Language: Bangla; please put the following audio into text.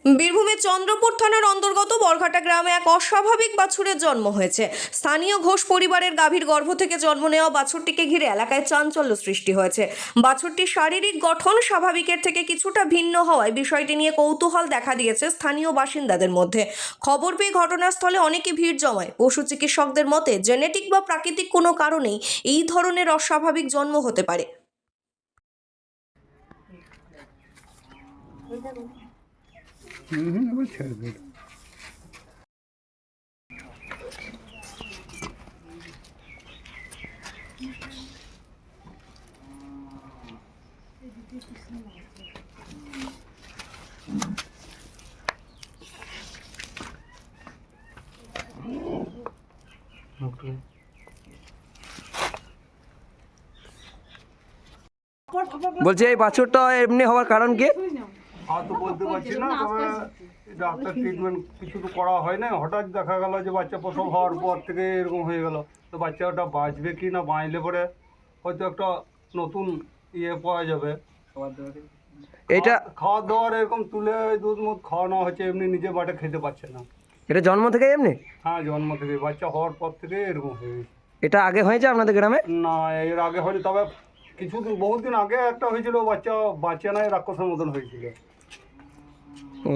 বীরভূমের চন্দ্রপুর থানার অন্তর্গত বরঘাটা গ্রামে এক অস্বাভাবিক বাছুরের জন্ম হয়েছে। স্থানীয় ঘোষ পরিবারের গাভীর গর্ভ থেকে জন্ম নেওয়া বাছুরটিকে ঘিরে এলাকায় চাঞ্চল্য সৃষ্টি হয়েছে। বাছুরটির শারীরিক গঠন স্বাভাবিকের থেকে কিছুটা ভিন্ন হওয়ায় বিষয়টি নিয়ে কৌতূহল দেখা দিয়েছে স্থানীয় বাসিন্দাদের মধ্যে। খবর পেয়ে ঘটনাস্থলে অনেকে ভিড় জমায়। পশু চিকিৎসকদের মতে জেনেটিক বা প্রাকৃতিক কোনো কারণেই এই ধরনের অস্বাভাবিক জন্ম হতে পারে। বলছি এই বাছুরটা এমনি হওয়ার কারণ কি? হয়তো বলতে পারছি না, তবে ডাক্তার ট্রিটমেন্ট কিছু তো করা হয় না। হঠাৎ দেখা গেল যে বাচ্চা প্রসব হওয়ার পর থেকে এরকম হয়ে গেল। তো বাচ্চাটা বাঁচবে কি না, বাঁচলে পরে হয়তো একটা নতুন ইয়ে পাওয়া যাবে। এটা খাওয়ার দাওয়ার এরকম তুলে দুধ মুধ খাওয়ানো হচ্ছে, এমনি নিজে বাটে খেতে পারছে না। এটা জন্ম থেকে এমনি? হ্যাঁ, জন্ম থেকে, বাচ্চা হওয়ার পর থেকে এরকম হয়ে গেছে। এটা আগে হয়েছে আপনাদের গ্রামে? না, এর আগে হয়নি, তবে কিছুদিন বহুদিন আগে একটা হয়েছিল, বাচ্চা বাঁচে নাই, রাক্ষসের মতন হয়েছিল। ও